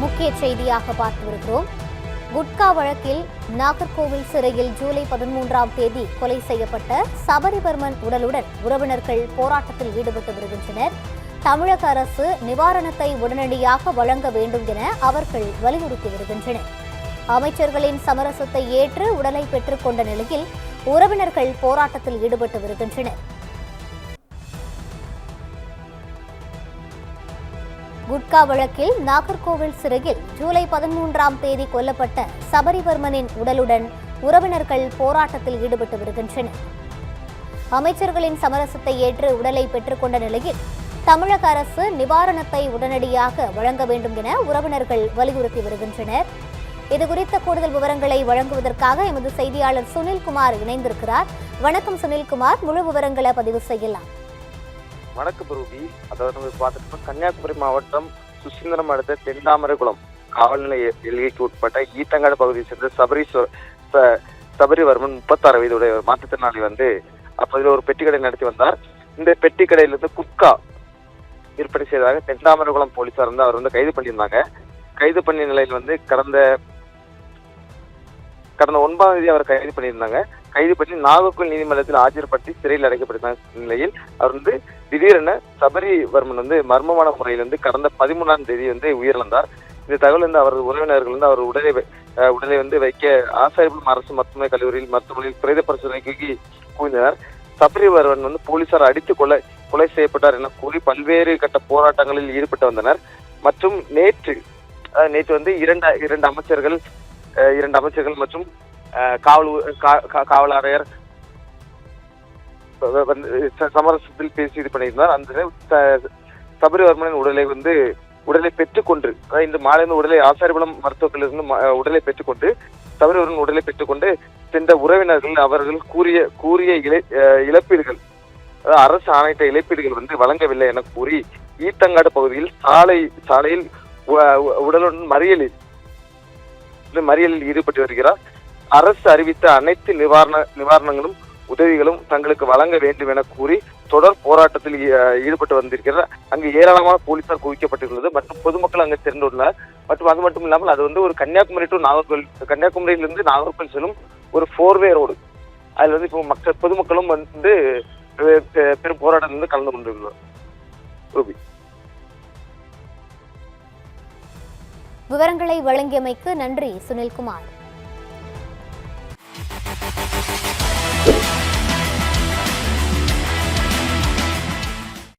முக்கிய செய்தியாக பார்த்து வருகிறோம். குட்கா வழக்கில் நாகர்கோவில் சிறையில் ஜூலை 13ஆம் தேதி கொலை செய்யப்பட்ட சபரிவர்மன் உடலுடன் உறவினர்கள் போராட்டத்தில் ஈடுபட்டு வருகின்றனர். தமிழக அரசு நிவாரணத்தை உடனடியாக வழங்க வேண்டும் என அவர்கள் வலியுறுத்தி வருகின்றனர். அமைச்சர்களின் சமரசத்தை ஏற்று உடலை பெற்றுக் கொண்ட நிலையில் உறவினர்கள் போராட்டத்தில் ஈடுபட்டு வருகின்றனர். குட்கா வழக்கில் நாகர்கோவில் சிறையில் ஜூலை 13ஆம் தேதி கொல்லப்பட்ட சபரிவர்மனின் உடலுடன் உறவினர்கள் போராட்டத்தில் ஈடுபட்டு வருகின்றனர். அமைச்சர்களின் சமரசத்தை ஏற்று உடலை பெற்றுக் கொண்ட நிலையில் தமிழக அரசு நிவாரணத்தை உடனடியாக வழங்க வேண்டும் என உறவினர்கள் வலியுறுத்தி வருகின்றனர். இதுகுறித்த கூடுதல் விவரங்களை வழங்குவதற்காக எமது செய்தியாளர் சுனில்குமார் இணைந்திருக்கிறார். வணக்கம் சுனில்குமார், முழு விவரங்களை பதிவு செய்யலாம். வணக்கம் ரூபி. அதாவது பார்த்துட்டு கன்னியாகுமரி மாவட்டம் சுசீந்திரம் அடுத்த தென்தாமரைக்குளம் காவல் நிலைய எல்லைக்கு உட்பட்ட ஈத்தங்காடு பகுதியை சேர்ந்த சபரிவர்மன் 36 வயதுடைய மாற்றுத்திறனாளி அப்போதில் ஒரு பெட்டி கடை நடத்தி வந்தார். இந்த பெட்டி கடையிலிருந்து குட்கா விற்பனை செய்ததாக தென்தாமரைக்குளம் போலீசார் அவர் கைது பண்ணியிருந்தாங்க. கைது பண்ணிய நிலையில் கடந்த 9ஆம் தேதி அவர் கைது பண்ணியிருந்தாங்க. கைது பண்ணி நாகர்கோவில் நீதிமன்றத்தில் ஆஜர்படுத்தி சிறையில் அடைக்கப்பட்ட நிலையில் அவர் திடீரென சபரிவர்மன் மர்மமான முறையில் கடந்த 13ஆம் தேதி உயிரிழந்தார். இந்த தகவல் அவரது உறவினர்கள் அவர் உடலை வைக்க ஆசாரிபுரம் அரசு மருத்துவமனை கல்லூரியில் மருத்துவமனையில் பிரேத பரிசோதனைக்கு குவிந்தனர். சபரிவர்மன் போலீசார் அடித்து கொலை செய்யப்பட்டார் என கூறி பல்வேறு கட்ட போராட்டங்களில் ஈடுபட்டு வந்தனர். மற்றும் நேற்று இரண்டு அமைச்சர்கள் மற்றும் காவல் ஆணையர் சமரசத்தில் பேசி இது பண்ணியிருந்தார். அந்த சபரிவர்மனின் உடலை பெற்றுக்கொண்டு இந்த மாலை உடலை ஆசாரிபுரம் மருத்துவத்திலிருந்து உடலை பெற்றுக்கொண்டு சபரிவர்மன் உடலை பெற்றுக்கொண்டு சென்ற உறவினர்கள் அவர்கள் கூறிய இழப்பீடுகள், அரசு ஆணையிட்ட இழப்பீடுகள் வழங்கவில்லை என கூறி ஈத்தங்காடு பகுதியில் சாலையில் உடலுடன் மறியலில் ஈடுபட்டு வருகிறார். அரசு அறிவித்த அனைத்து நிவாரணங்களும் உதவிகளும் தங்களுக்கு வழங்க வேண்டும் என கூறி தொடர் போராட்டத்தில் ஈடுபட்டு வந்திருக்கிறார். அங்கு ஏராளமான போலீசார் குவிக்கப்பட்டுள்ளது மற்றும் பொதுமக்கள் அங்கு திரண்டுள்ளனர். மற்றும் அது மட்டும் இல்லாமல் அது ஒரு கன்னியாகுமரி டு நாகர்கோவில், கன்னியாகுமரியிலிருந்து நாகர்கோவில் செல்லும் ஒரு 4-வே ரோடு. அதில் இப்போ பொதுமக்களும் பெரும் போராட்டம் கலந்து கொண்டிருக்கிறார். ரூபி, விவரங்களை வழங்கியமைக்கு நன்றி சுனில்குமார்.